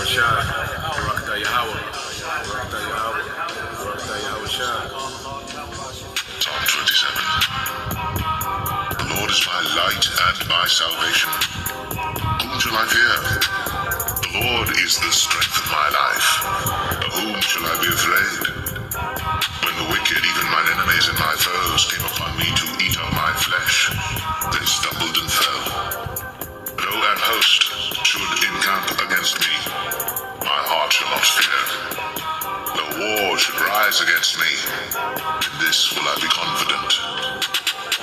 Psalm 27. The Lord is my light and my salvation. Whom shall I fear? The Lord is the strength of my life. Of whom shall I be afraid? When the wicked, even mine enemies and my foes, came upon me to eat of my flesh, they stumbled and fell. Though an host should encamp against me, my heart shall not fear. Though war should rise against me, in this will I be confident.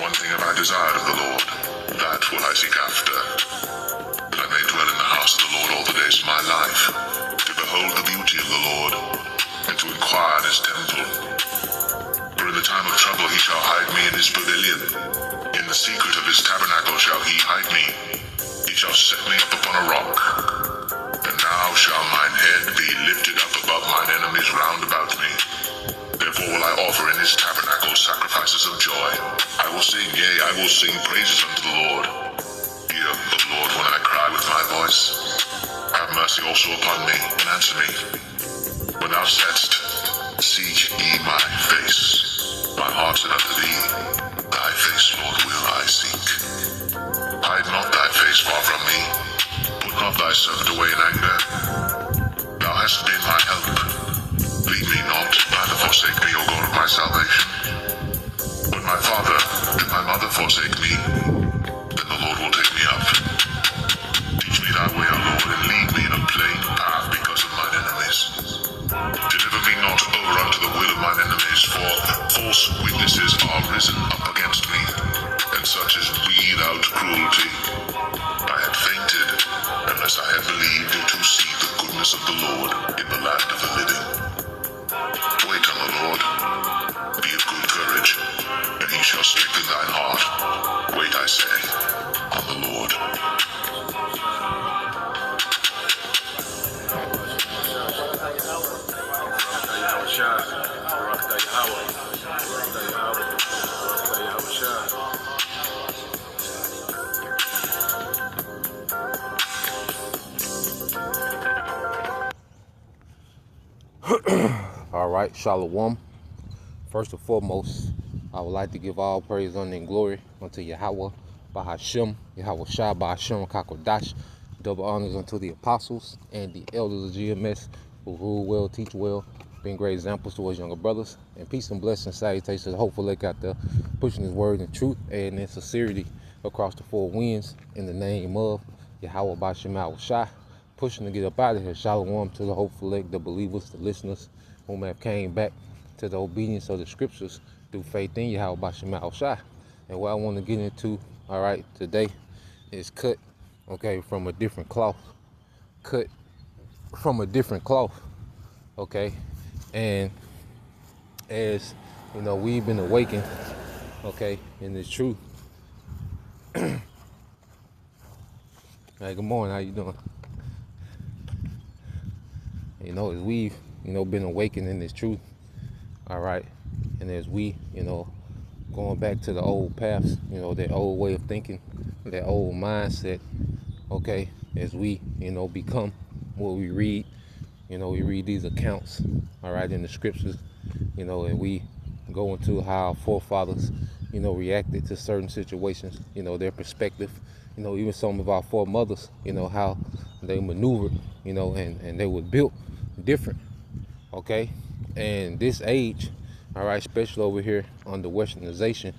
One thing have I desired of the Lord, that will I seek after, that I may dwell in the house of the Lord all the days of my life, to behold the beauty of the Lord, and to inquire in his temple. For in the time of trouble he shall hide me in his pavilion. In the secret of his tabernacle shall he hide me. He shall set me up upon a rock. And now shall mine head be lifted up above mine enemies round about me. Therefore will I offer in his tabernacle sacrifices of joy. I will sing, yea, I will sing praises unto the Lord. Hear, O Lord, when I cry with my voice. Have mercy also upon me, and answer me. When thou saidst, seek ye my face, my heart said unto thee, thy face, Lord, will I seek. Hide not thy face far from me. Put not thy servant away in anger. Thou hast been my help. Leave me not, neither forsake me, O God of my salvation. When my father and my mother forsake me, then the Lord will take me up. Teach me thy way, O Lord, and lead me in a plain path because of mine enemies. Deliver me not over unto the will of mine enemies, for false witnesses are risen up against me, and such as breathe out cruelty. I had fainted, unless I had believed to see the goodness of the Lord in the land of the living. Wait on the Lord, be of good courage, and he shall strengthen thine heart. Wait, I say, on the Lord. All right, Shalom. First and foremost, I would like to give all praise, honor, and glory unto Yahweh, Bahashem, Yahweh Shah, Bahashem, Kakodash. Double honors unto the apostles and the elders of GMS who rule well, teach well, being great examples towards younger brothers. And peace and blessings, salutations to the hopeful lake out there, pushing his word in truth and in sincerity across the four winds in the name of Yahweh, Bahashem, Yahweh Shah. Pushing to get up out of here. Shalom to the hopeful lake, the believers, the listeners, whom have came back to the obedience of the scriptures through faith in Yahweh Bahashem Yahweh Shai. And what I want to get into, all right, today is cut, okay, from a different cloth. Cut from a different cloth, okay? And as, you know, we've been awakened, okay, in this truth. Hey, good morning, how you doing? You know, as we've, you know, been awakened in this truth, all right, and as we, you know, going back to the old paths, you know, that old way of thinking, that old mindset, okay, as we, you know, become what we read, you know, we read these accounts, all right, in the scriptures, you know, and we go into how our forefathers, you know, reacted to certain situations, you know, their perspective, you know, even some of our foremothers, you know, how they maneuvered, you know, and they were built different, okay? And this age, all right, especially over here under westernization,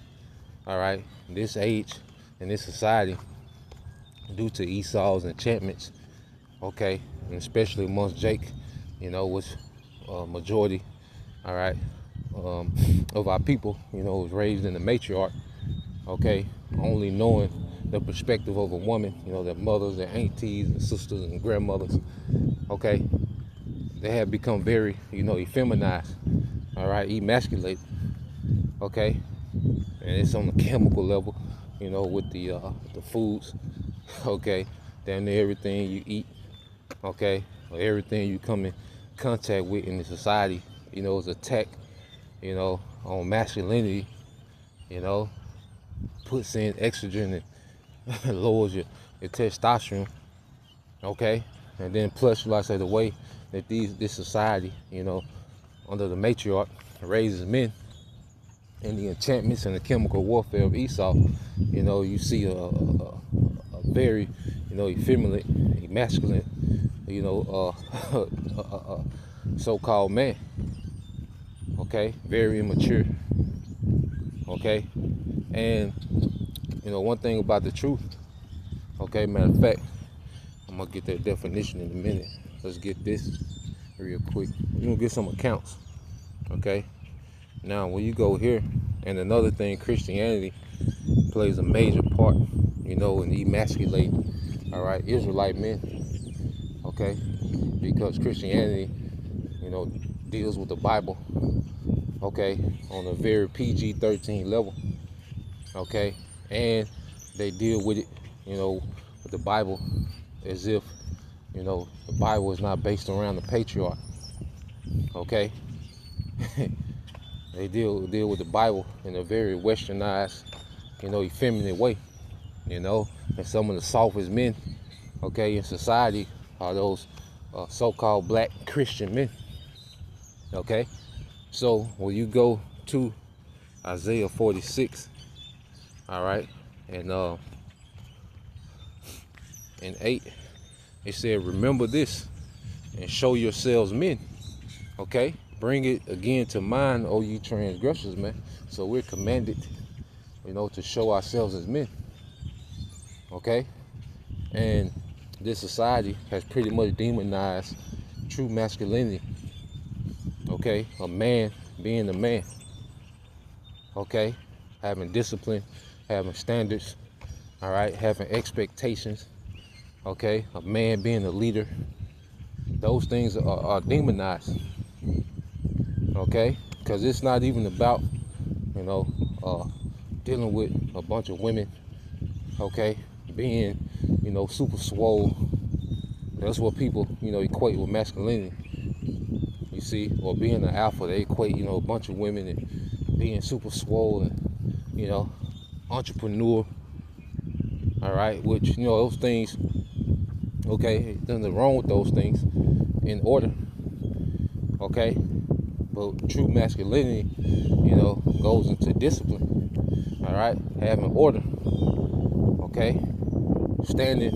all right, this age and this society, due to Esau's enchantments, okay, and especially amongst Jake, you know, which majority, all right, of our people, you know, was raised in the matriarch, okay, only knowing the perspective of a woman, you know, their mothers, their aunties and sisters and grandmothers, okay, they have become very, you know, effeminized, all right, emasculated, okay, and it's on the chemical level, you know, with the foods, okay, damn near everything you eat, okay, or everything you come in contact with in the society, you know, is attacked, you know, on masculinity, you know, puts in estrogen and lowers your testosterone, okay, And then plus, like I say, the way that this society, under the matriarch, raises men, and the enchantments and the chemical warfare of Esau, you see a very, effeminate, emasculate, so-called man. Okay, very immature. Okay, and one thing about the truth. Okay, matter of fact, I'm gonna get that definition in a minute. Let's get this real quick. We're gonna get some accounts. Okay, now when you go here, and another thing, Christianity plays a major part, in emasculating, all right, Israelite men. Okay, because Christianity, deals with the Bible. Okay, on a very PG-13 level. Okay, and they deal with it, with the Bible as if, the Bible is not based around the patriarch. Okay, they deal with the Bible in a very westernized, effeminate way. And some of the softest men, okay, in society are those so-called black Christian men. Okay, so when you go to Isaiah 46, all right, and 8, it said, remember this and show yourselves men. Okay, bring it again to mind, O ye transgressors, man. So we're commanded, to show ourselves as men. Okay, and this society has pretty much demonized true masculinity. Okay, a man being a man. Okay, having discipline, having standards, all right, having expectations. Okay, a man being a leader. Those things are demonized. Okay, because it's not even about, dealing with a bunch of women. Okay, being, super swole. That's what people, equate with masculinity. You see, or being an alpha, they equate, a bunch of women and being super swole and, entrepreneur. All right, which, those things, okay, there's nothing wrong with those things in order. Okay, but true masculinity, goes into discipline. All right, having order. Okay, standing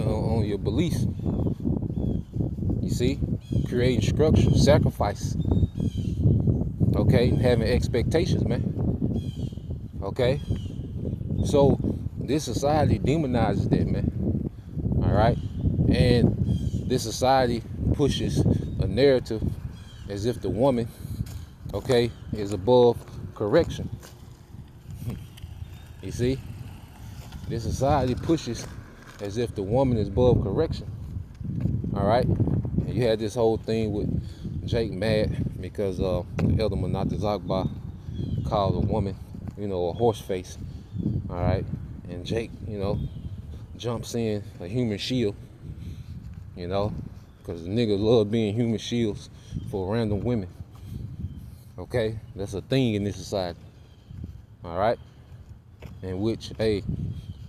on your beliefs. You see, creating structure, sacrifice. Okay, having expectations, man. Okay, so this society demonizes that, man. All right, and this society pushes a narrative as if the woman, okay, is above correction. You see, this society pushes as if the woman is above correction. All right, and you had this whole thing with Jake mad because Elder Manata Zagba called a woman, a horse face. All right, and Jake, jumps in a human shield, because the niggas love being human shields for random women. Okay, that's a thing in this society. All right, in which, hey,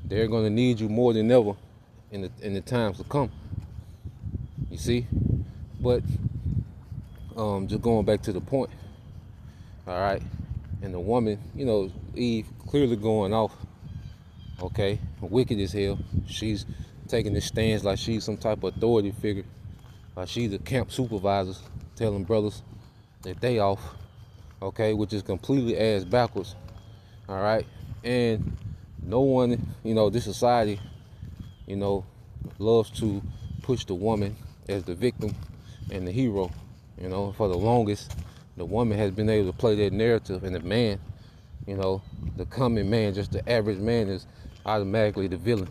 they're gonna need you more than ever in the times to come. You see, but just going back to the point. All right, and the woman, Eve, clearly going off. Okay, wicked as hell. She's taking this stance like she's some type of authority figure, like she's a camp supervisor, telling brothers that they off. Okay, which is completely ass backwards. All right, and no one, this society, loves to push the woman as the victim and the hero. For the longest, the woman has been able to play that narrative, and the man, the common man, just the average man, is automatically the villain.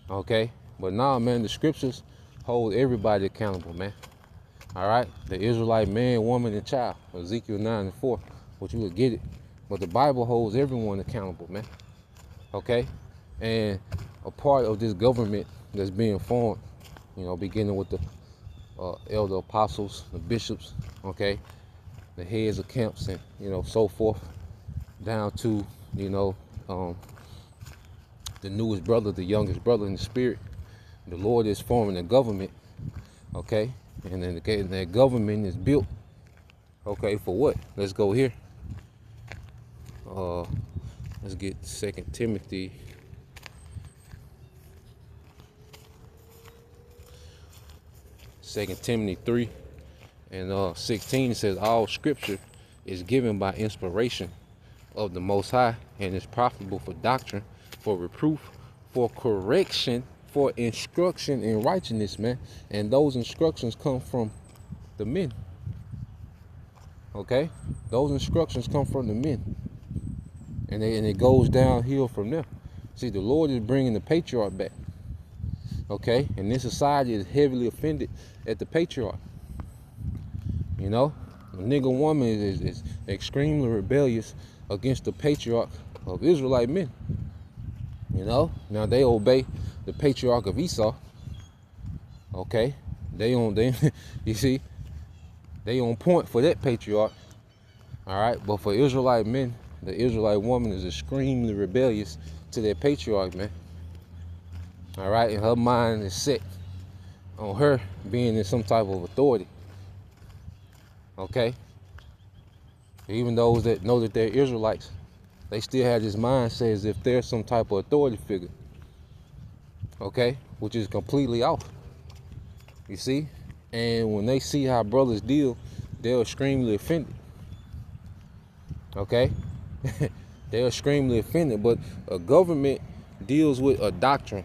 Okay, but now, man, the scriptures hold everybody accountable, man. All right, the Israelite man, woman, and child, Ezekiel 9:4, which you would get it. But the Bible holds everyone accountable, man. Okay, and a part of this government that's being formed, beginning with the elder apostles, the bishops, okay, the heads of camps, and so forth, down to the newest brother, the youngest brother in the spirit. The Lord is forming a government, okay? And then that government is built, okay, for what? Let's go here. Let's get 2 Timothy. 2 Timothy 3 and 16 says, all scripture is given by inspiration of the Most High and is profitable for doctrine, for reproof, for correction, for instruction in righteousness, man. And those instructions come from the men. Okay? Those instructions come from the men. And it goes downhill from there. See, the Lord is bringing the patriarch back. Okay? And this society is heavily offended at the patriarch. You know? The nigger woman is extremely rebellious against the patriarch of Israelite men. You know? Now they obey the patriarch of Esau. Okay? You see? They on point for that patriarch. Alright? But for Israelite men, the Israelite woman is extremely rebellious to their patriarch, man. Alright? And her mind is set on her being in some type of authority. Okay? Even those that know that they're Israelites, they still have this mindset as if they're some type of authority figure. Okay? Which is completely off. You see? And when they see how brothers deal, they're extremely offended. Okay? They're extremely offended. But a government deals with a doctrine.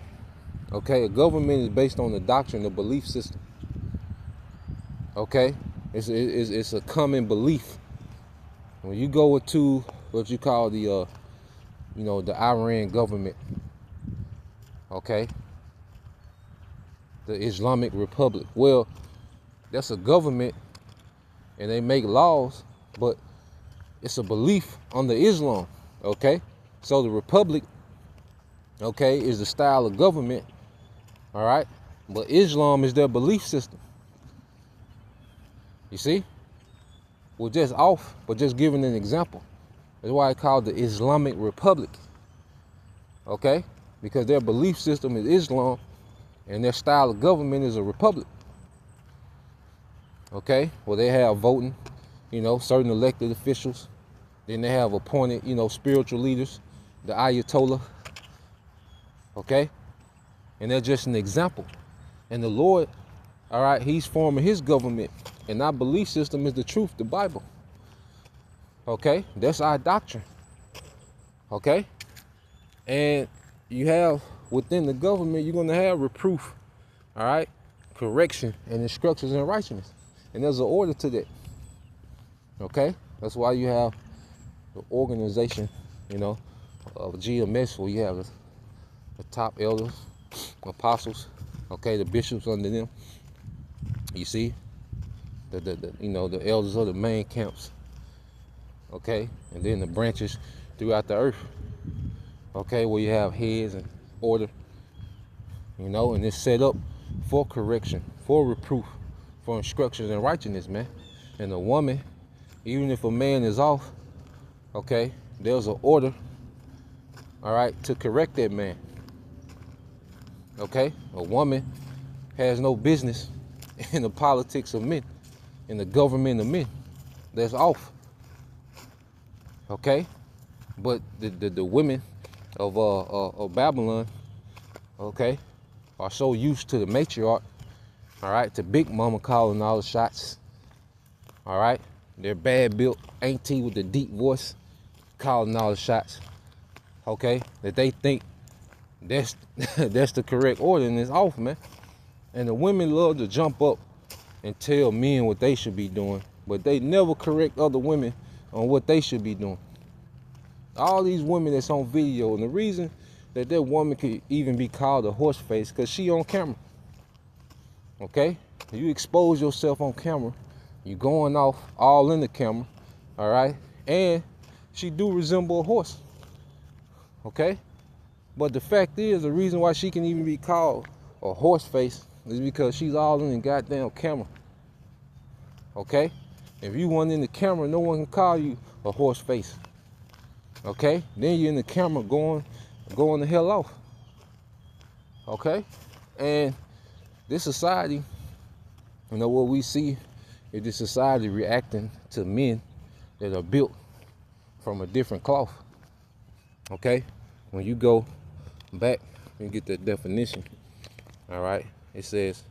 Okay? A government is based on the doctrine, the belief system. Okay? It's a common belief. When you go into what you call the the Iran government, okay, the Islamic Republic. Well, that's a government, and they make laws, but it's a belief under Islam, okay. So the Republic, okay, is the style of government, all right, but Islam is their belief system. You see? We're just off, but just giving an example. That's why it's called the Islamic Republic. Okay? Because their belief system is Islam and their style of government is a republic. Okay? Well, they have voting, certain elected officials. Then they have appointed, spiritual leaders, the Ayatollah. Okay? And they're just an example. And the Lord, all right, he's forming his government. And our belief system is the truth, the Bible. Okay? That's our doctrine. Okay? And you have, within the government, you're going to have reproof. All right? Correction and instructions in righteousness. And there's an order to that. Okay? That's why you have the organization, of GMS, where you have the top elders, apostles, okay, the bishops under them. You see? The elders of the main camps, okay, and then the branches throughout the earth, okay, where you have heads and order, and it's set up for correction, for reproof, for instructions in righteousness, man. And a woman, even if a man is off, okay, there's an order, all right, to correct that man. Okay, a woman has no business in the politics of men. In the government of men, that's off. Okay, but the women of Babylon, okay, are so used to the matriarch, all right, to Big Mama calling all the shots, all right. They're bad built auntie with the deep voice calling all the shots, okay. That they think that's that's the correct order, and it's off, man. And the women love to jump up and tell men what they should be doing, but they never correct other women on what they should be doing. All these women that's on video, and the reason that woman could even be called a horse face, because she on camera. Okay? You expose yourself on camera, you going off all in the camera, all right? And she do resemble a horse. Okay? But the fact is, the reason why she can even be called a horse face is because she's all in the goddamn camera. Okay? If you weren't in the camera, no one can call you a horse face. Okay? Then you're in the camera going the hell off. Okay? And this society, you know, what we see is this society reacting to men that are built from a different cloth. Okay? When you go back and get that definition, all right, it says,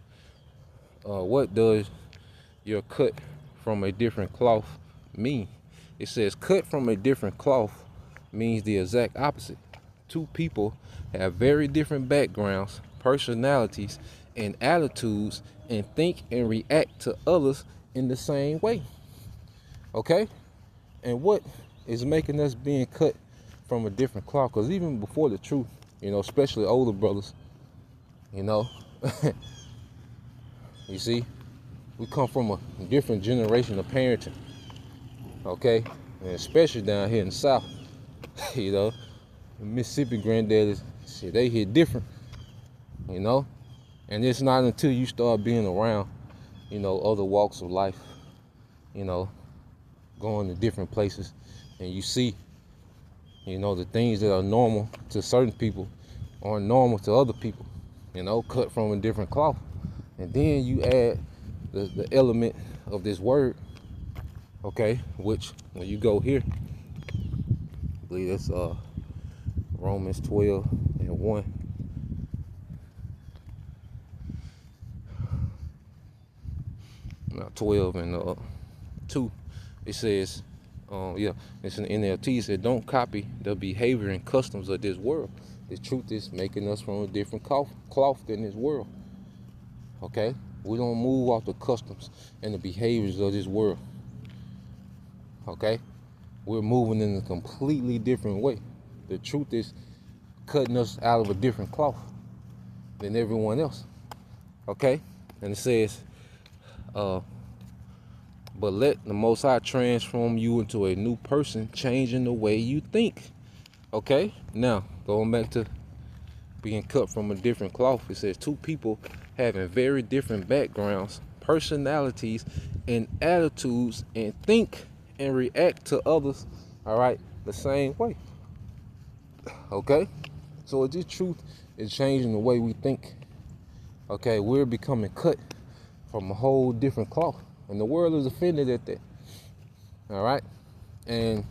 what does your cut from a different cloth mean? It says cut from a different cloth means the exact opposite. Two people have very different backgrounds, personalities, and attitudes, and think and react to others in the same way. Okay? And what is making us being cut from a different cloth? Because even before the truth, you know, especially older brothers, you know, you see, we come from a different generation of parenting. Okay? And especially down here in the South, you know, Mississippi granddaddies, shit, they hit different, you know? And it's not until you start being around, you know, other walks of life, you know, going to different places, and you see, you know, the things that are normal to certain people aren't normal to other people, you know, cut from a different cloth. And then you add the element of this word, okay, which when you go here, I believe that's Romans 12 and 1. Now 12 and 2. It says, it's in the NLT. It said, don't copy the behavior and customs of this world. The truth is making us from a different cloth than this world. Okay? We don't move off the customs and the behaviors of this world. Okay? We're moving in a completely different way. The truth is cutting us out of a different cloth than everyone else. Okay? And it says, but let the Most High transform you into a new person, changing the way you think. Okay? Now, going back to being cut from a different cloth, it says two people having very different backgrounds, personalities, and attitudes, and think and react to others, all right, the same way. Okay? So this truth is changing the way we think. Okay? We're becoming cut from a whole different cloth. And the world is offended at that. All right? And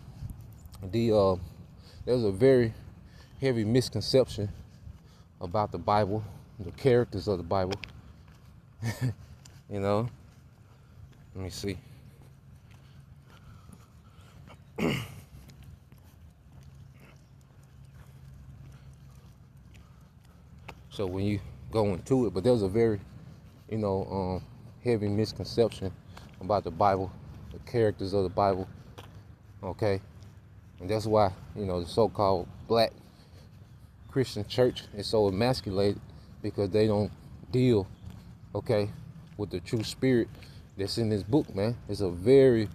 there's a very heavy misconception about the Bible, the characters of the Bible. You know? Let me see. So when you go into it, but there's a very, you know, heavy misconception about the Bible, the characters of the Bible, okay? And that's why, you know, the so-called black Christian church is so emasculated, because they don't deal, okay, with the true spirit that's in this book, man. It's a very,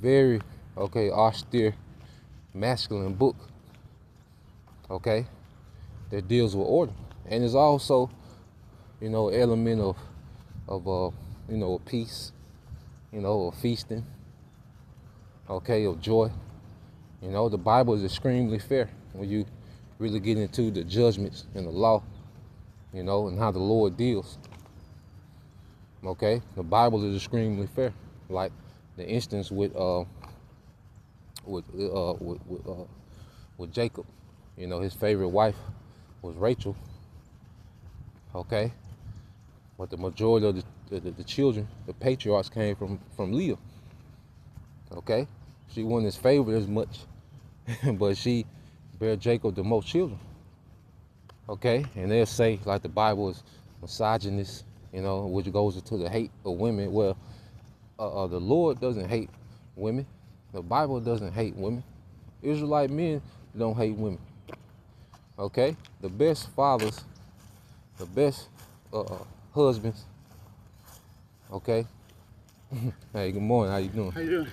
very, okay, austere, masculine book, okay, that deals with order. And there's also, you know, an element of you know, peace, you know, of feasting, okay, of joy. You know, the Bible is extremely fair when you really get into the judgments and the law, you know, and how the Lord deals. Okay, the Bible is extremely fair. Like the instance with Jacob, you know, his favorite wife was Rachel. Okay, but the majority of the children, the patriarchs, came from Leah. Okay, she wasn't his favorite as much, but she bare Jacob the most children. Okay, and they'll say like the Bible is misogynist, you know, which goes into the hate of women. Well, the Lord doesn't hate women. The Bible doesn't hate women. Israelite men don't hate women. Okay, the best fathers, the best husbands. Okay. Hey, good morning. How you doing? How you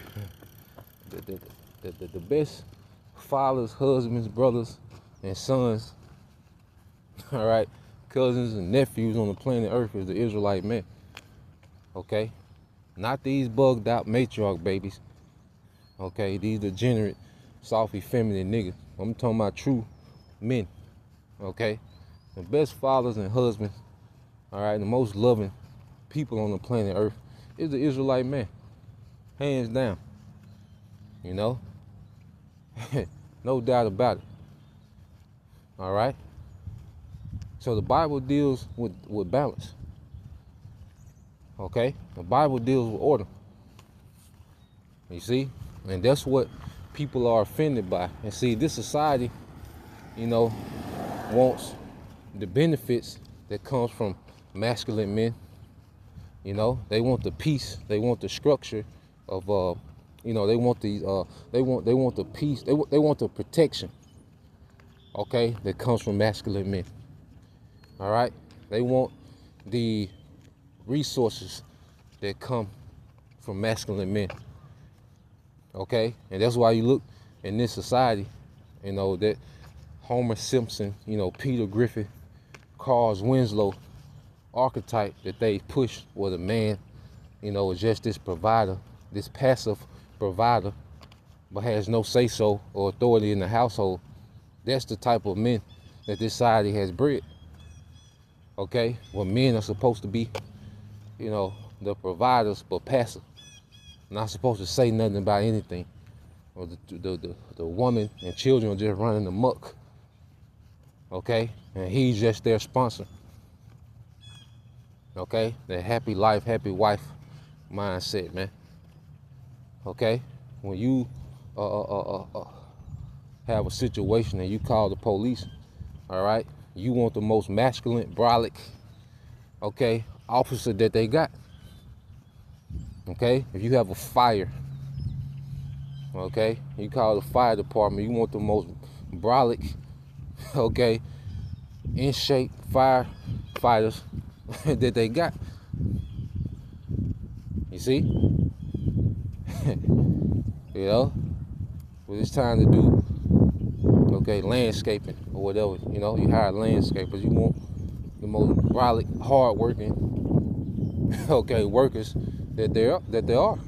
doing? The best fathers, husbands, brothers, and sons, all right, cousins and nephews on the planet Earth is the Israelite man. Okay? Not these bugged out matriarch babies. Okay? These degenerate, soft, effeminate niggas. I'm talking about true men. Okay? The best fathers and husbands all right, the most loving people on the planet Earth is the Israelite man, hands down. You know, no doubt about it. All right. So the Bible deals with balance. Okay, the Bible deals with order. You see, and that's what people are offended by. And see, this society, you know, wants the benefits that comes from masculine men. You know, they want the peace, they want the structure of, you know, they want the, they want the peace, they want the protection. Okay, that comes from masculine men. All right, they want the resources that come from masculine men. Okay, and that's why you look in this society, you know, that Homer Simpson, you know, Peter Griffin, Carl Winslow archetype that they push, where the man, you know, is just this provider, this passive provider, but has no say-so or authority in the household. That's the type of men that this society has bred. Okay, well, men are supposed to be, you know, the providers, but passive, not supposed to say nothing about anything. Or the woman and children are just running amok. Okay, and he's just their sponsor. Okay, the happy life, happy wife mindset, man. Okay, when you have a situation and you call the police, all right, you want the most masculine, brolic, okay, officer that they got. Okay, if you have a fire, okay, you call the fire department, you want the most brolic, okay, in shape firefighters that they got. You see? You know, when it's time to do, okay, landscaping or whatever, you know, you hire landscapers, you want the most brolic, hard-working, okay, workers that they are.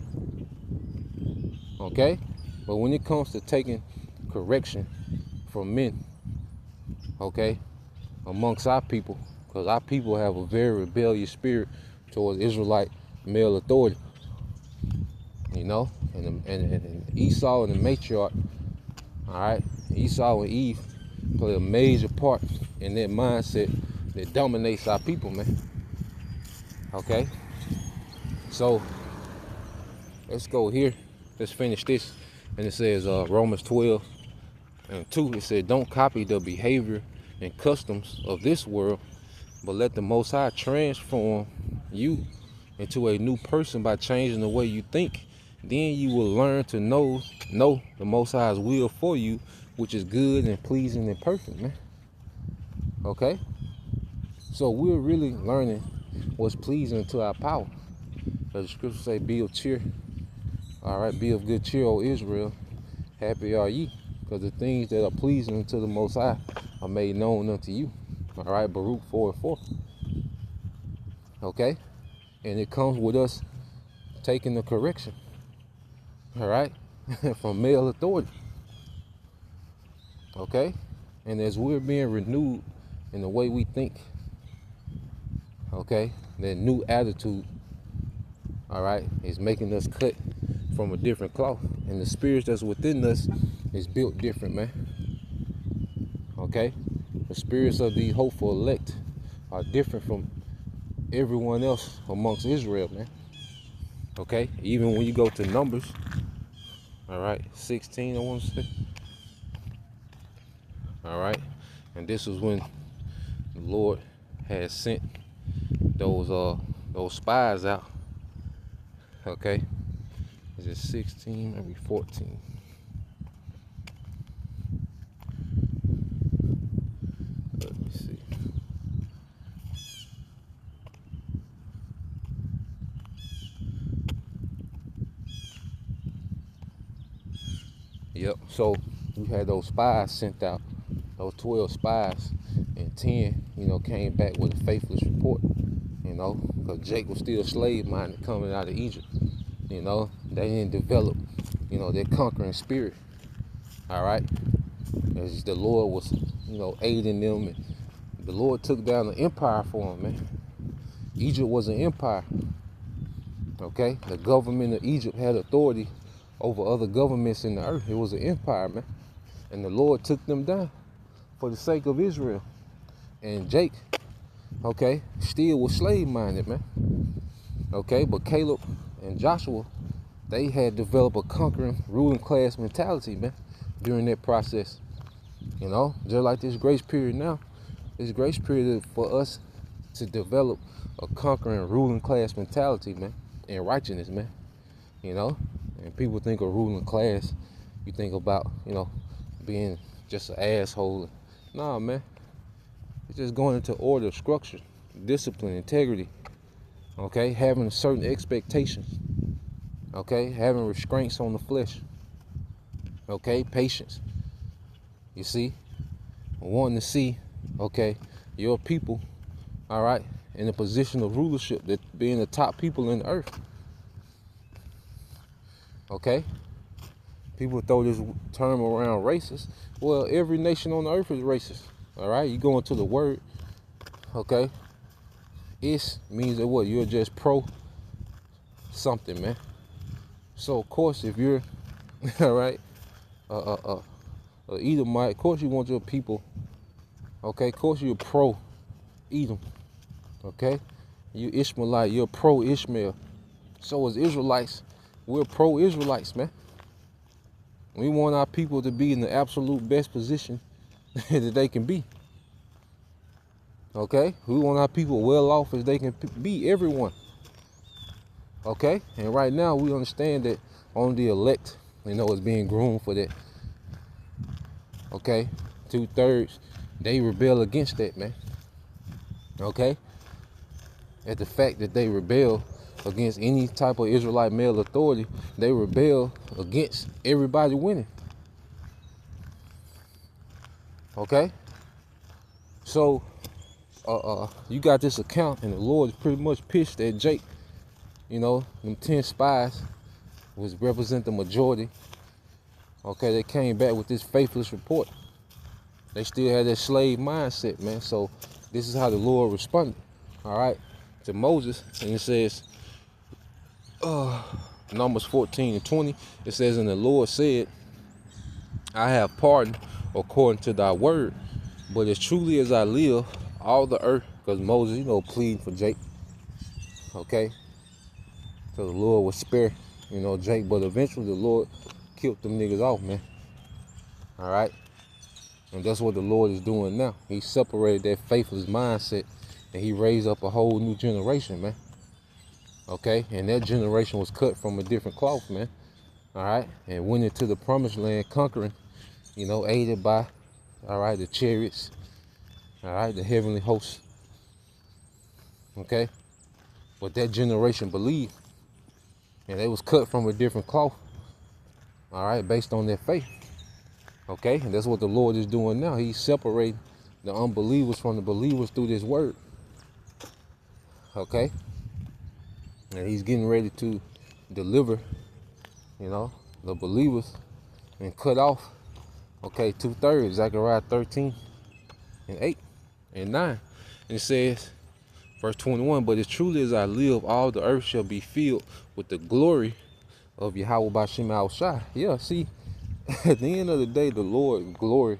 Okay? But when it comes to taking correction from men, okay, amongst our people, because our people have a very rebellious spirit towards Israelite male authority, you know, and Esau and the matriarch, all right, Esau and Eve play a major part in that mindset that dominates our people, man. Okay, so let's go here. Let's finish this. And it says Romans 12:2. It said, don't copy the behavior and customs of this world, but let the Most High transform you into a new person by changing the way you think. Then you will learn to know the Most High's will for you, which is good and pleasing and perfect, man. Okay? So we're really learning what's pleasing to our power. As the scriptures say, be of cheer. All right, be of good cheer, O Israel. Happy are ye, because the things that are pleasing to the Most High are made known unto you. All right, Baruch 4:4. Okay? And it comes with us taking the correction. All right? From male authority. Okay? And as we're being renewed in the way we think, okay, that new attitude, all right, is making us cut from a different cloth. And the spirits that's within us is built different, man. Okay? The spirits of the hopeful elect are different from everyone else amongst Israel, man. Okay? Even when you go to Numbers, all right, 16, I want to say. All right? And this was when the Lord had sent those spies out. Okay? Is it 16, maybe 14? Let me see. Yep, so you had those spies sent out, those 12 spies, and 10, you know, came back with a faithless report, you know, because Jake was still slave-minded coming out of Egypt. You know, they didn't develop, you know, their conquering spirit. All right, as the Lord was, you know, aiding them, and the Lord took down the empire for them, man. Egypt was an empire. Okay, the government of Egypt had authority over other governments in the earth. It was an empire, man. And the Lord took them down for the sake of Israel. And Jake, okay, still was slave-minded, man. Okay, but Caleb and Joshua, they had developed a conquering, ruling class mentality, man, during that process. You know, just like this grace period now, this grace period for us to develop a conquering, ruling class mentality, man, and righteousness, man. You know, and people think of ruling class, you think about, you know, being just an asshole. Nah, man. It's just going into order, structure, discipline, integrity. Okay, having certain expectations. Okay, having restraints on the flesh. Okay, patience. You see, wanting to see, okay, your people, all right, in a position of rulership, that being the top people in the earth. Okay, people throw this term around racist. Well, every nation on the earth is racist. All right, you go into the word, okay, is means that what, you're just pro something, man. So of course, if you're all right, Edomite, of course you want your people, okay, of course you're pro Edom, okay, you Ishmaelite, you're pro Ishmael. So as Israelites, we're pro Israelites, man. We want our people to be in the absolute best position that they can be. Okay, we want our people well off as they can be, everyone. Okay, and right now we understand that only the elect, you know, is being groomed for that. Okay, 2/3, they rebel against that, man. Okay, at the fact that they rebel against any type of Israelite male authority, they rebel against everybody winning. Okay, so you got this account, and the Lord is pretty much pissed at Jake. You know, them 10 spies was represent the majority. Okay, they came back with this faithless report. They still had that slave mindset, man. So this is how the Lord responded, all right, to Moses. And it says, Numbers 14:20, it says, and the Lord said, I have pardoned according to thy word, but as truly as I live, all the earth, because Moses, you know, pleading for Jake. Okay, so the Lord would spare, you know, Jake, but eventually the Lord killed them niggas off, man. All right, and that's what the Lord is doing now. He separated that faithless mindset, and he raised up a whole new generation, man. Okay, and that generation was cut from a different cloth, man. All right, and went into the promised land conquering, you know, aided by, all right, the chariots, all right, the heavenly hosts. Okay, but that generation believed, and they was cut from a different cloth, all right, based on their faith. Okay, and that's what the Lord is doing now. He's separating the unbelievers from the believers through this word. Okay, and he's getting ready to deliver, you know, the believers and cut off, okay, 2/3, Zechariah 13:8 and 9. And it says, verse 21, but as truly as I live, all the earth shall be filled with the glory of Yahweh B'Shem Al-Shai. Yeah, see, at the end of the day, the Lord's glory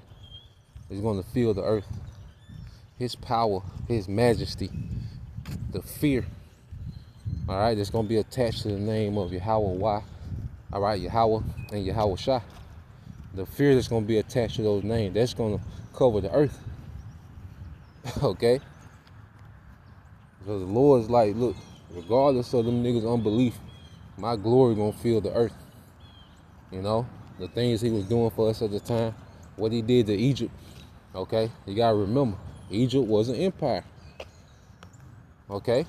is going to fill the earth. His power, his majesty, the fear, all right, it's going to be attached to the name of Yahweh, all right, Yahweh and Yahweh Shai. The fear that's going to be attached to those names, that's going to cover the earth. Okay? So the Lord's like, look, regardless of them niggas' unbelief, my glory going to fill the earth. You know, the things he was doing for us at the time, what he did to Egypt. Okay? You got to remember, Egypt was an empire. Okay?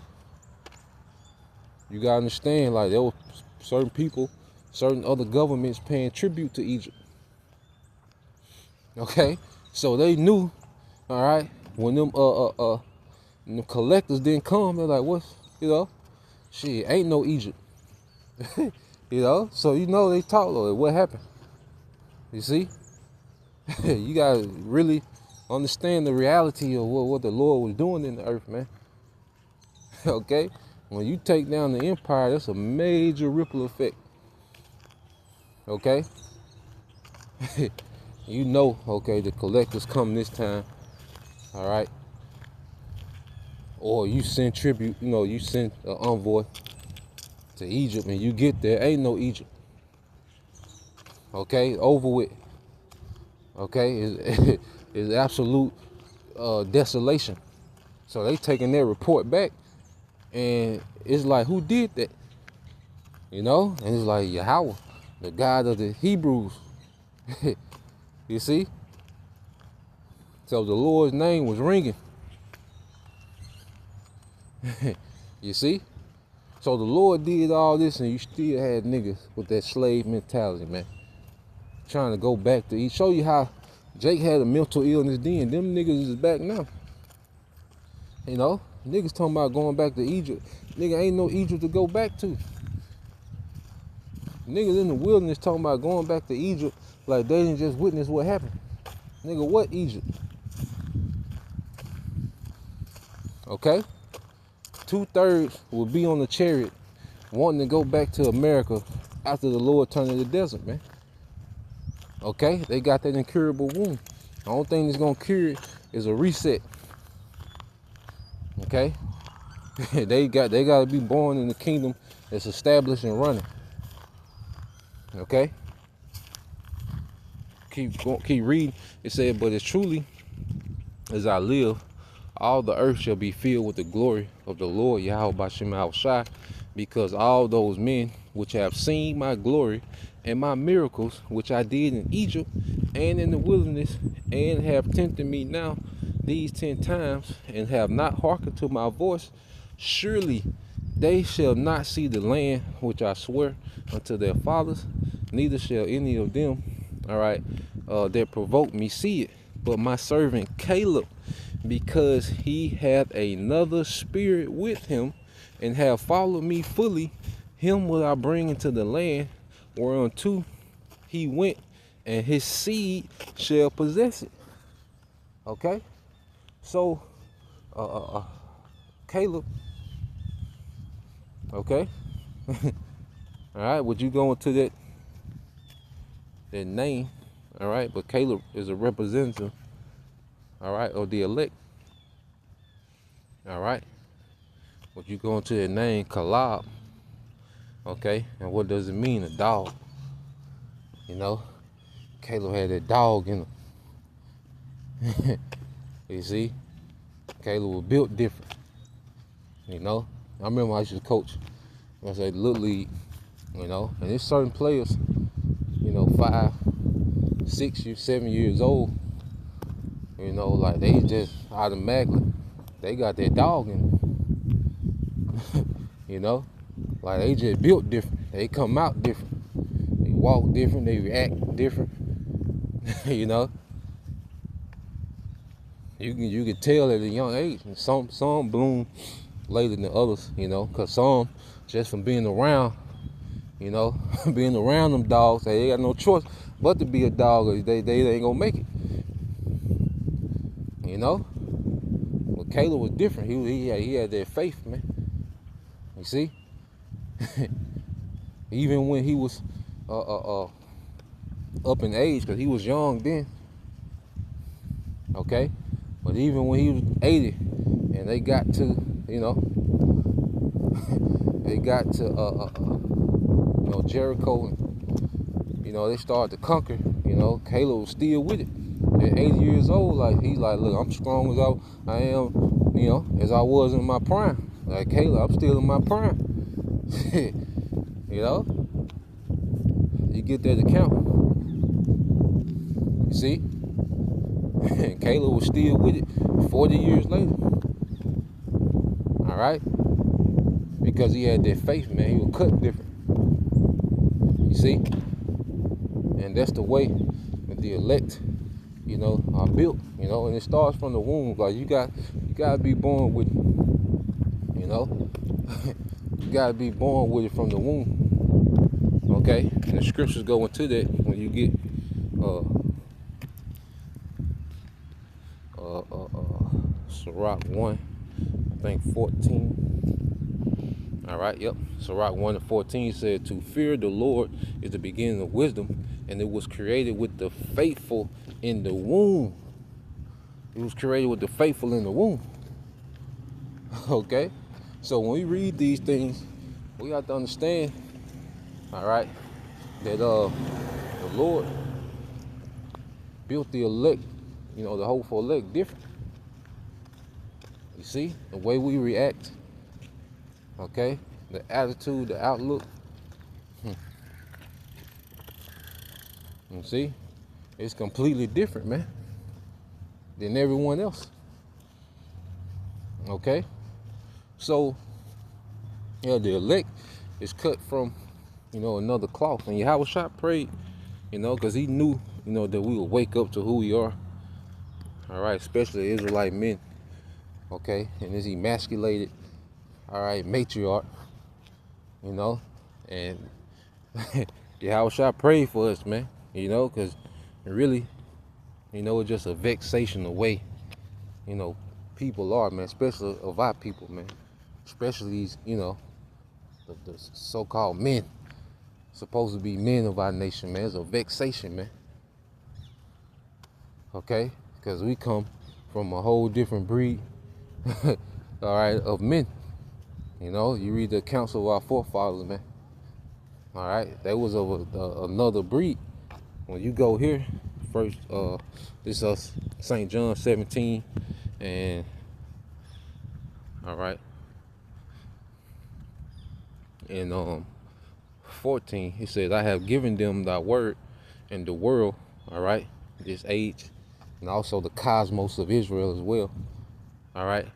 You got to understand, like, there were certain people, certain other governments paying tribute to Egypt. Okay? So they knew, all right, when them collectors didn't come, they're like, what's, you know, shit, ain't no Egypt. You know? So, you know, they talk, like, what happened? You see? You got to really understand the reality of what the Lord was doing in the earth, man. Okay? When you take down the empire, that's a major ripple effect. Okay? You know, okay, the collectors come this time. All right? Or you send tribute, you send an envoy to Egypt and you get there, ain't no Egypt. Okay? Over with. Okay? It's absolute desolation. So they taking their report back, and it's like, who did that? And it's like Yahweh, the God of the Hebrews. You see? So the Lord's name was ringing. You see? So the Lord did all this, and you still had niggas with that slave mentality, man. Trying to go back to show you how Jake had a mental illness then. Them niggas is back now. Niggas talking about going back to Egypt. Nigga, ain't no Egypt to go back to. Niggas in the wilderness talking about going back to Egypt like they didn't just witness what happened. Nigga, what Egypt? Okay? 2/3 will be on the chariot wanting to go back to America after the Lord turned in the desert, man. Okay? They got that incurable wound. The only thing that's gonna cure it is a reset. Okay? They gotta be born in the kingdom that's established and running. Okay? Keep reading. It said, but as truly as I live, all the earth shall be filled with the glory of the Lord Yahweh B'Shem Yahushai, because all those men which have seen my glory and my miracles which I did in Egypt and in the wilderness, and have tempted me now these 10 times, and have not hearkened to my voice, surely they shall not see the land which I swear unto their fathers, neither shall any of them, that provoke me see it. But my servant Caleb, because he hath another spirit with him, and have followed me fully, him will I bring into the land whereunto he went, and his seed shall possess it. Okay? So, Caleb, okay? Alright, would you go into that name? Alright, but Caleb is a representative, alright, of the elect. Alright? Would you go into that name, Kalab? Okay, and what does it mean? A dog. Caleb had that dog in him. You see? Caleb was built different. I remember I used to coach, I say Little League, and there's certain players, 5, 6, 7 years old, like they just automatically, they got that dog in them. Like they just built different. They come out different. They walk different, they react different. You can tell at a young age. And some bloom later than others, because some just from being around, being around them dogs, they got no choice but to be a dog, or they ain't gonna make it. But Caleb was different. He had that faith, man. You see? Even when he was up in age, because he was young then. Okay? But even when he was 80 and they got to, they got to Jericho, and they started to conquer, Caleb was still with it. At 80 years old, like he's like, look, I'm strong as I am, as I was in my prime. Like Caleb, I'm still in my prime. You get that account. You see? And Caleb was still with it 40 years later. Alright? Because he had that faith, man. He was cut different. You see? And that's the way that the elect, are built, and it starts from the womb. Like you gotta be born with it. You gotta be born with it from the womb. Okay? And the scriptures go into that when you get Sirach 1, I think 14. All right, yep. Sirach 1:14 said, "To fear the Lord is the beginning of wisdom, and it was created with the faithful in the womb." It was created with the faithful in the womb. Okay? So when we read these things, we have to understand, all right, that the Lord built the elect, the hopeful elect different. You see, the way we react, okay, the attitude, the outlook. You see, it's completely different, man, than everyone else. Okay? So, yeah, the elect is cut from, another cloth. And Yahushua prayed, because he knew, that we would wake up to who we are. All right, especially Israelite men. Okay? And this emasculated, all right, matriarch, and Yahushua prayed for us, man, because really, it's just a vexation of way, people are, man, especially of our people, man. Especially these, the so-called men, supposed to be men of our nation, man. It's a vexation, man. Okay? Because we come from a whole different breed, all right, of men. You read the accounts of our forefathers, man. All right? They was of another breed. When you go here, first, this is St. John 17, and, all right, in 14, he says, "I have given them thy word, and the world," all right, this age, and also the cosmos of Israel as well, all right,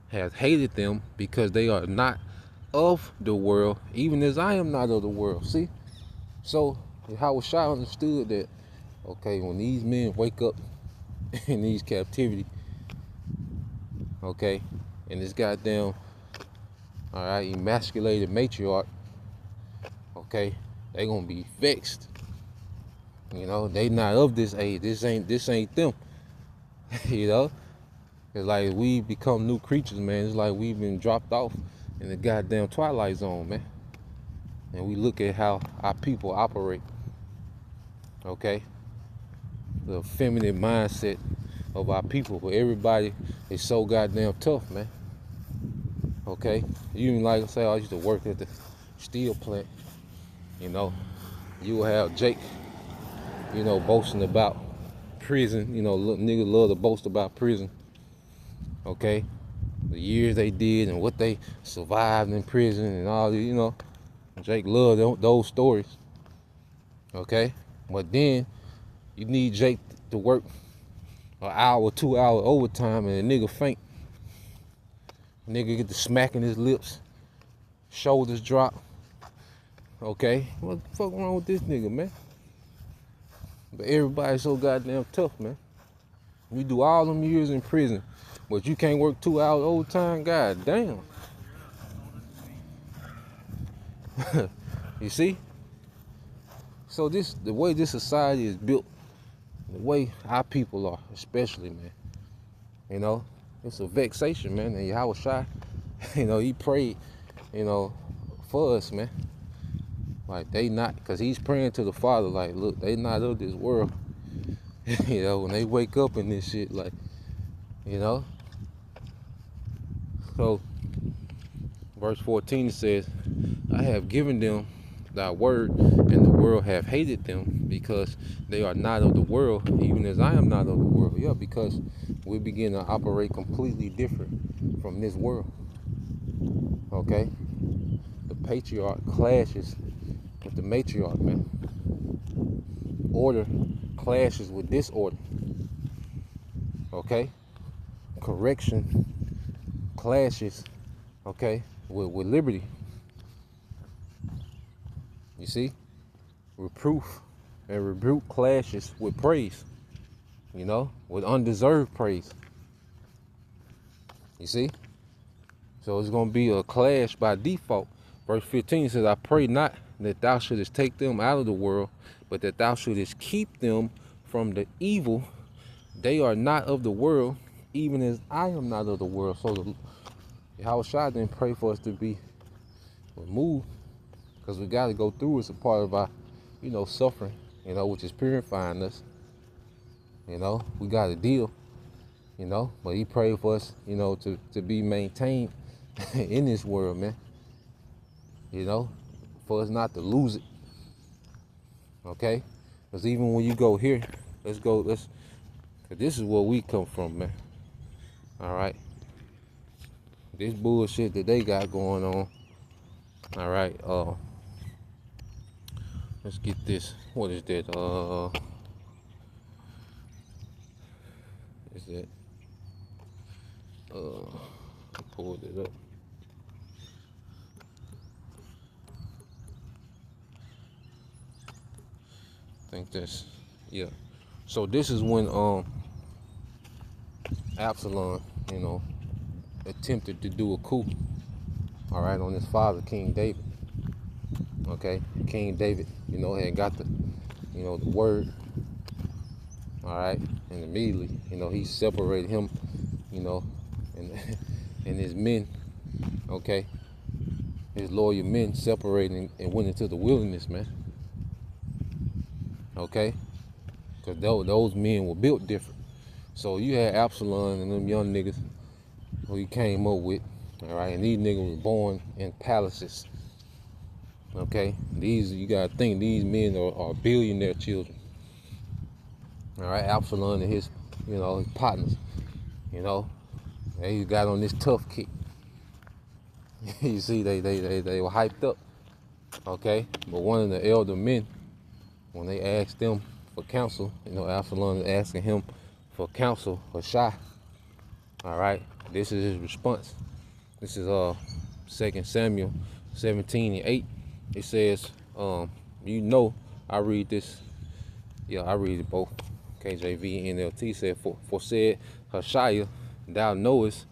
"has hated them because they are not of the world, even as I am not of the world." See? So, Yahushua understood that, okay, when these men wake up in these captivity, okay, and this goddamn, all right, emasculated matriarch, okay, they gonna be vexed. They not of this age. This ain't them. It's like we become new creatures, man. It's like we've been dropped off in the goddamn twilight zone, man. And we look at how our people operate. Okay? The feminine mindset of our people, but everybody is so goddamn tough, man. Okay? Even like I say, I used to work at the steel plant. You will have Jake, boasting about prison. Niggas love to boast about prison. Okay? The years they did and what they survived in prison and all the, Jake loved those stories. Okay? But then you need Jake to work an hour, 2 hour overtime and a nigga faint. Nigga get to smacking his lips, shoulders drop. Okay? What the fuck wrong with this nigga, man? But everybody's so goddamn tough, man. You do all them years in prison, but you can't work 2 hours overtime? God damn. You see? So the way this society is built, the way our people are, especially, man, it's a vexation, man. And Yahushua, he prayed, for us, man. Like, they not, because he's praying to the Father, like, look, they not of this world. When they wake up in this shit, like, So, verse 14 says, "I have given them thy word, and the world have hated them, because they are not of the world, even as I am not of the world." Yeah, because we begin to operate completely different from this world. Okay? The patriarch clashes with the matriarch, man. Order clashes with disorder. Okay? Correction clashes, okay, with liberty. You see? Reproof and rebuke clashes with praise. With undeserved praise. You see? So it's going to be a clash by default. Verse 15 says, "I pray not that thou shouldest take them out of the world, but that thou shouldest keep them from the evil. They are not of the world, even as I am not of the world." So Yahushua didn't pray for us to be removed, because we got to go through. It's a part of our, suffering, which is purifying us. We got to deal, but he prayed for us, to be maintained in this world, man. For us not to lose it. Okay? Because even when you go here, cause this is where we come from, man. All right? This bullshit that they got going on. All right, let's get this. What is that? Is that? I pulled it up. I think that's, yeah. So this is when Absalom, attempted to do a coup. All right, on his father, King David. Okay, King David, had got the word. All right, and immediately, he separated him, and and his men. Okay, his loyal men separated and went into the wilderness, man. Okay, because those men were built different. So you had Absalom and them young niggas who he came up with. All right, and these niggas was born in palaces. Okay, you gotta think these men are billionaire children. All right, Absalom and his, his partners, they got on this tough kick. You see, they were hyped up. Okay, but one of the elder men, when they asked them for counsel, Absalom is asking him for counsel for Shai. All right, this is his response. This is 2 Samuel 17:8. It says, I read this. Yeah, I read it both. KJV and NLT said, for said Hushai, thou knowest,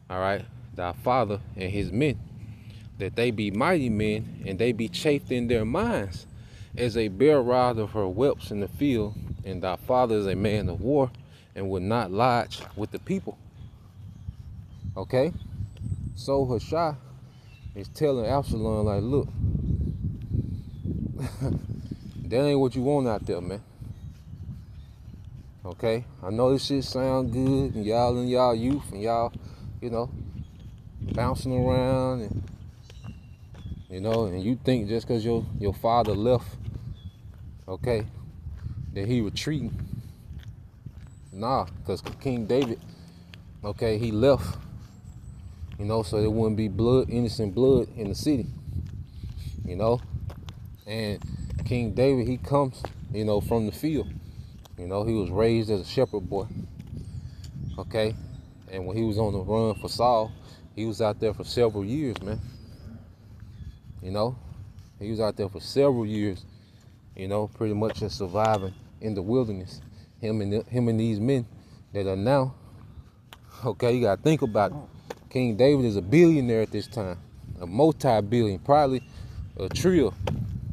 all right, thy father and his men, that they be mighty men, and they be chafed in their minds, as a bear rod of her whelps in the field, and thy father is a man of war, and would not lodge with the people. Okay? So Hushai is telling Absalom, like, look, that ain't what you want out there, man. Okay? I know this shit sound good, and y'all in y'all youth, and y'all, bouncing around, and you think just because your father left, okay, that he retreating. Nah, because King David, okay, he left, so there wouldn't be innocent blood in the city, and King David, he comes, from the field. He was raised as a shepherd boy, okay, and when he was on the run for Saul, he was out there for several years, man. He was out there for several years, pretty much just surviving in the wilderness. Him and these men that are now, okay, you gotta think about it. King David is a billionaire at this time, a multi-billion, probably a trillion.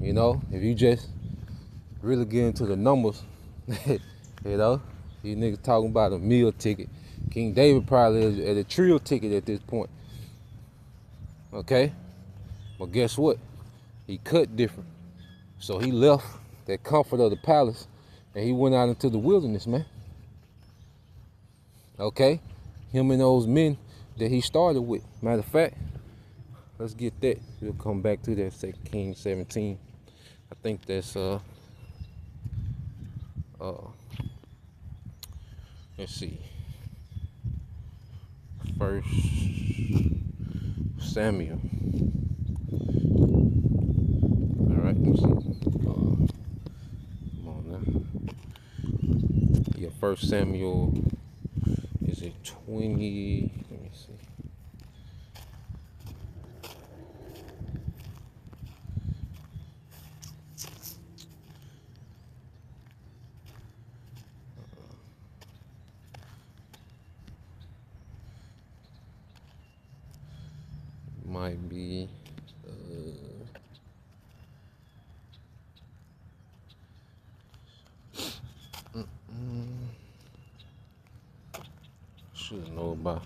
If you just really get into the numbers, these niggas talking about a meal ticket. King David probably is at a trillion ticket at this point. Okay, but guess what? He cut different. So he left that comfort of the palace and he went out into the wilderness, man. Okay, him and those men that he started with. Matter of fact, let's get that. We'll come back to that 2 Kings 17. I think that's let's see. 1 Samuel. All right, let's see. Come on now. Yeah, 1 Samuel. Is it 20? Let me see. Might be should know about.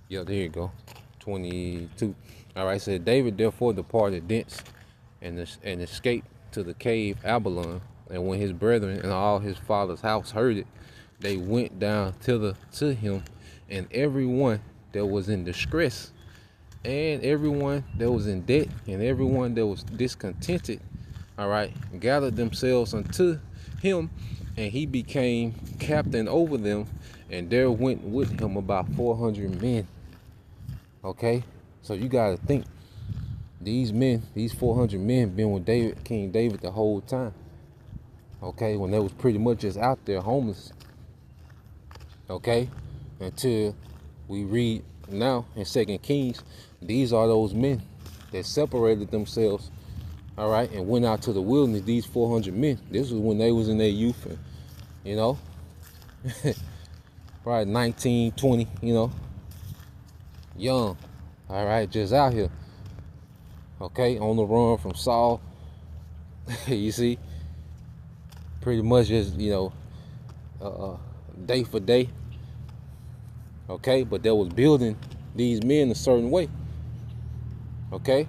Yeah, there you go. 22. All right, said David therefore departed thence and escaped to the cave Absalom. And when his brethren and all his father's house heard it, they went down thither to him, and everyone that was in distress, and everyone that was in debt, and everyone that was discontented, all right, gathered themselves unto him, and he became captain over them, and there went with him about 400 men. Okay, so you got to think, these men, these 400 men, been with David, King David, the whole time. Okay, when they was pretty much just out there homeless. Okay, until we read now in 2 Kings, these are those men that separated themselves, all right, and went out to the wilderness. These 400 men. This was when they was in their youth, and you know, probably 19, 20, you know, young, all right, just out here. Okay, on the run from Saul. You see, pretty much just, you know, day for day. Okay, but they was building these men a certain way. Okay,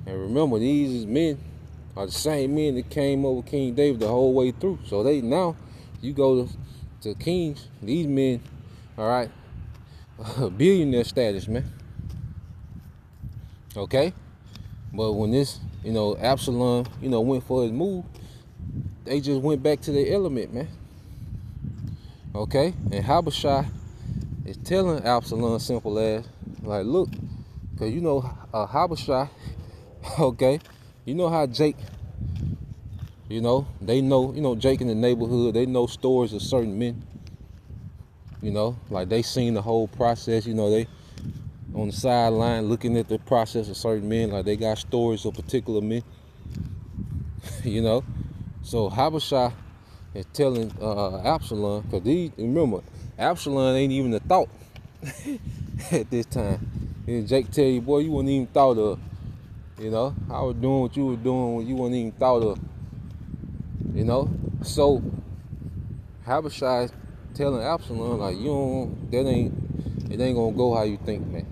and remember, these men are the same men that came over King David the whole way through. So they, now you go to Kings, these men, all right, billionaire status, man. Okay, but when this, you know, Absalom, you know, went for his move, they just went back to their element, man. Okay, and Habashai is telling Absalom, simple as, like, look, because you know, Habashai, okay, you know how Jake, you know, they know, you know, Jake in the neighborhood, they know stories of certain men, you know, like they seen the whole process, you know, they on the sideline looking at the process of certain men, like they got stories of particular men, you know. So Habashai is telling Absalom, because these, remember, Absalom ain't even a thought at this time. And Jake tell you, boy, you wasn't even thought of. You know, I was doing what you were doing when you wasn't even thought of. You know, so Habashai is telling Absalom, like, you don't, it ain't gonna go how you think, man.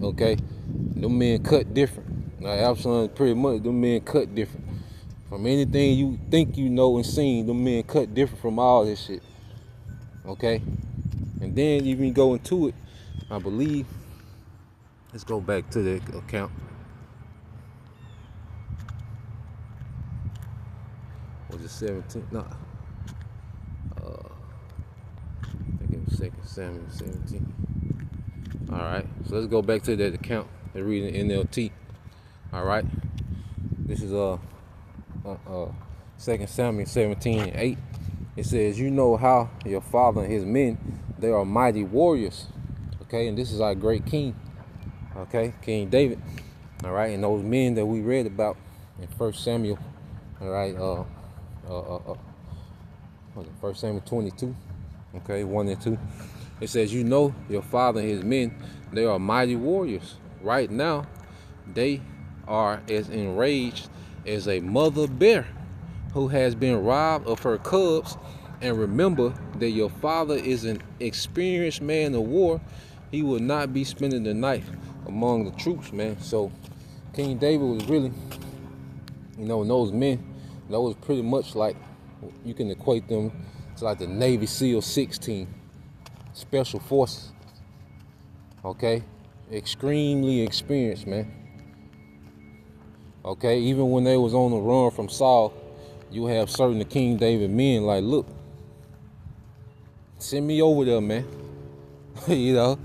Okay, them men cut different. Like Absalom, pretty much, them men cut different. From anything you think you know and seen, them men cut different from all this shit. Okay, and then you can go into it, I believe. Let's go back to the account. Was it 17? No. I think it was 2 Samuel 17. All right, so let's go back to that account and read in NLT. All right, this is 2 Samuel 17:8. It says, you know how your father and his men, they are mighty warriors. Okay, and this is our great king. Okay, King David. All right, and those men that we read about in 1 Samuel. All right, 1 Samuel 22. Okay, 1 and 2. It says, you know your father and his men, they are mighty warriors. Right now, they are as enraged as a mother bear who has been robbed of her cubs. And remember that your father is an experienced man of war. He will not be spending the night among the troops, man. So King David was really, you know, those men, that was pretty much like, you can equate them to like the Navy SEAL 16, Special Forces. Okay, extremely experienced, man. Okay, even when they was on the run from Saul, you have certain the King David men like, look, send me over there, man. You know,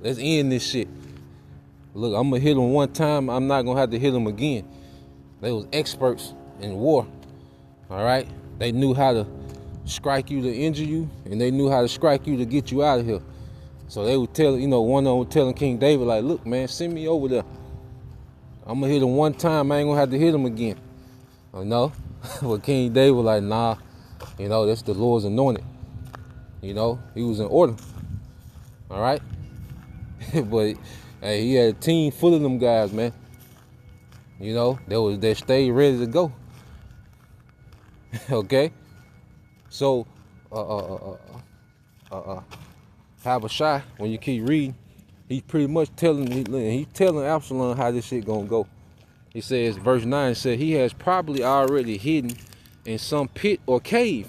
let's end this shit. Look, I'm gonna hit him one time, I'm not gonna have to hit him again. They was experts in war. All right, they knew how to strike you to injure you, and they knew how to strike you to get you out of here. So they would tell, you know, one of them was telling King David, like, look, man, send me over there. I'm gonna hit him one time, I ain't gonna have to hit him again. You know? But King David was like, nah, you know, that's the Lord's anointed. You know, he was in order. All right? But hey, he had a team full of them guys, man. You know, they stayed ready to go. Okay? So, Habashai, when you keep reading, He's pretty much he's telling Absalom how this shit gonna go. He says, verse 9 said, he has probably already hidden in some pit or cave.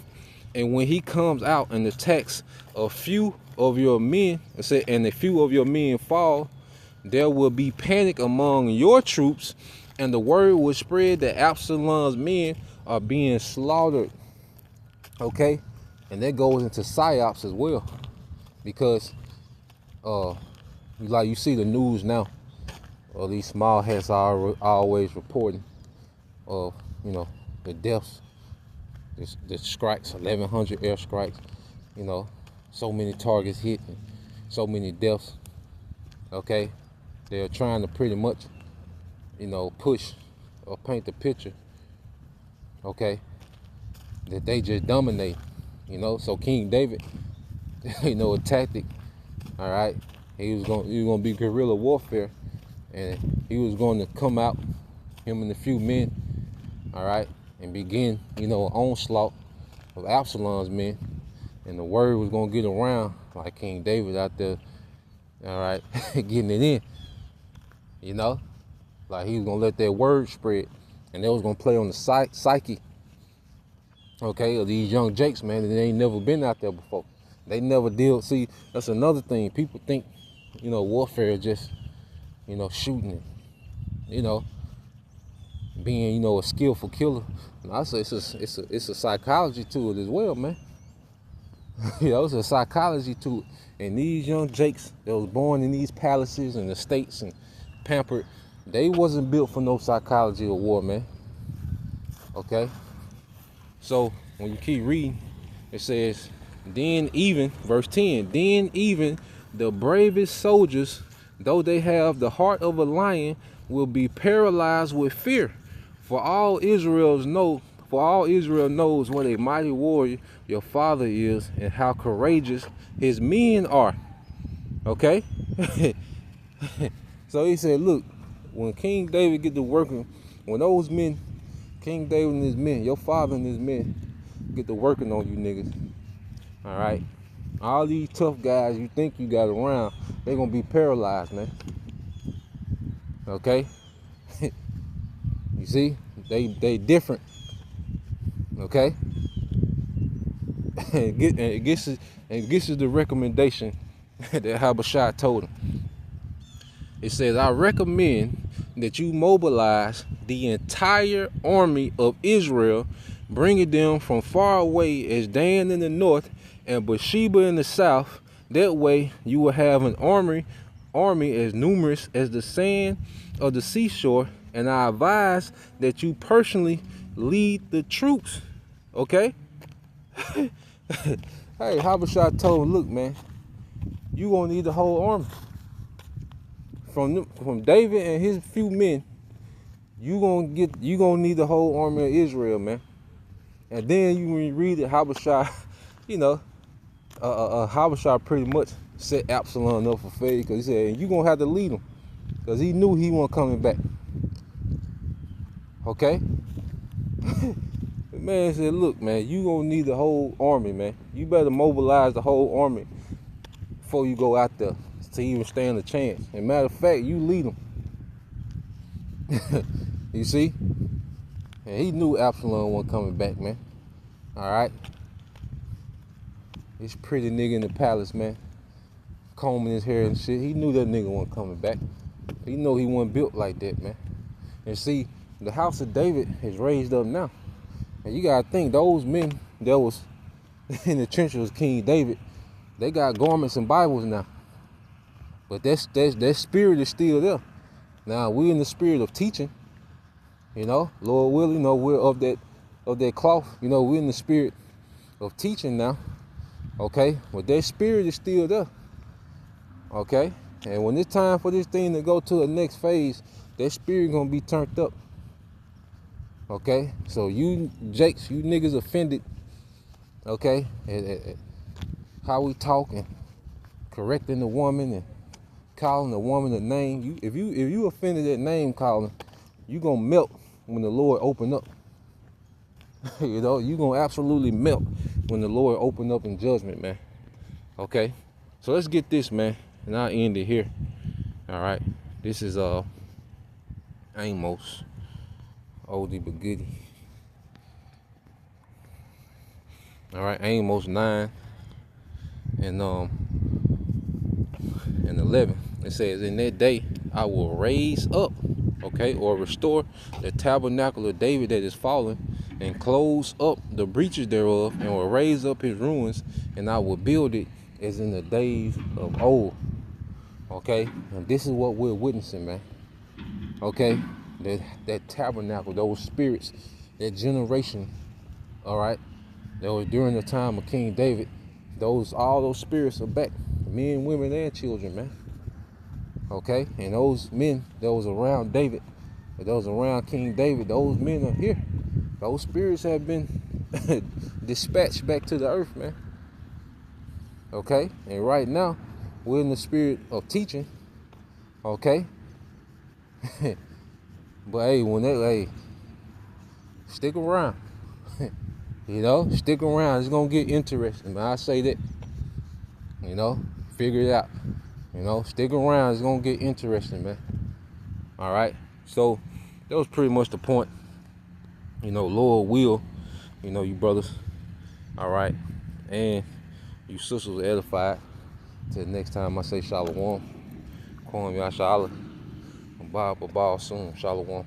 And when he comes out and attacks a few of your men, and a few of your men fall, there will be panic among your troops, and the word will spread that Absalom's men are being slaughtered. Okay? And that goes into psyops as well. Because like you see the news now, or these small hats are always reporting of, the deaths, the strikes, 1,100 airstrikes, so many targets hit, and so many deaths. Okay, they're trying to pretty much, push or paint the picture, okay, that they just dominate, So King David, a tactic, all right, he was gonna be guerrilla warfare. And he was going to come out, him and a few men, all right, and begin, an onslaught of Absalom's men. And the word was going to get around like King David out there, all right, getting it in, like he was going to let that word spread. And they was going to play on the psyche, okay, of these young jakes, man, that they ain't never been out there before. They never deal. See, that's another thing. People think, warfare is just, shooting it, being, a skillful killer. And I say it's a psychology to it as well, man. It's a psychology to it. And these young jakes that was born in these palaces and estates and pampered, they wasn't built for no psychology of war, man. Okay? So when you keep reading, it says, then even, verse 10, then even the bravest soldiers, though they have the heart of a lion, will be paralyzed with fear. For all Israel knows what a mighty warrior your father is, and how courageous his men are. Okay? So he said, look, when King David get to working, when those men, King David and his men, your father and his men, get to working on you niggas, all right? All these tough guys you think you got around, they're going to be paralyzed, man. Okay? You see? They different. Okay? And this is the recommendation that Habashai told him. It says, I recommend that you mobilize the entire army of Israel, bringing them from far away as Dan in the north and Bathsheba in the south. That way you will have an army as numerous as the sand of the seashore, and I advise that you personally lead the troops. Okay? Hey, Habashai told him, look, man, you gonna need the whole army. From David and his few men, you gonna need the whole army of Israel, man. And then when you read it, Habashai, Habashai pretty much set Absalom up for failure, because he said, you gonna have to lead him, because he knew he wasn't coming back. Okay? The man said, look, man, you gonna need the whole army, man. You better mobilize the whole army before you go out there to even stand a chance. And matter of fact, you lead them. You see? And he knew Absalom wasn't coming back, man. All right? This pretty nigga in the palace, man, combing his hair and shit. He knew that nigga wasn't coming back. He know he wasn't built like that, man. And see, the house of David is raised up now. And you gotta think, those men that was in the trenches of King David, they got garments and Bibles now. But that spirit is still there. Now we in the spirit of teaching, Lord willing, we're of that cloth, we're in the spirit of teaching now. Okay, but that spirit is still there. Okay, and when it's time for this thing to go to the next phase, that spirit gonna be turned up. Okay, so you jakes, you niggas offended, okay, at how we talk and correcting the woman and calling the woman a name. If you offended that name calling, you gonna melt when the Lord open up. You gonna absolutely melt when the Lord open up in judgment, man. Okay, so let's get this, man, and I'll end it here. All right, this is Amos, oldie but goodie. All right, Amos 9 and 11. It says, "In that day I will raise up, okay, or restore the tabernacle of David that is fallen, and close up the breaches thereof, and will raise up his ruins, and I will build it as in the days of old." Okay, and this is what we're witnessing, man. Okay, that tabernacle, those spirits, that generation, all right, that was during the time of King David, all those spirits are back, men, women, and children, man. Okay, and those men that was around David, that was around King David, those men are here. Those spirits have been dispatched back to the earth, man. Okay, and right now we're in the spirit of teaching. Okay, but hey, stick around. Stick around. It's gonna get interesting, man. I say that. Figure it out. Stick around. It's gonna get interesting, man. All right. So that was pretty much the point. Lord will, you brothers. All right, and you sisters are edified. Till next time, I say shalom. Kwam Yashala. Bob soon. Shalom.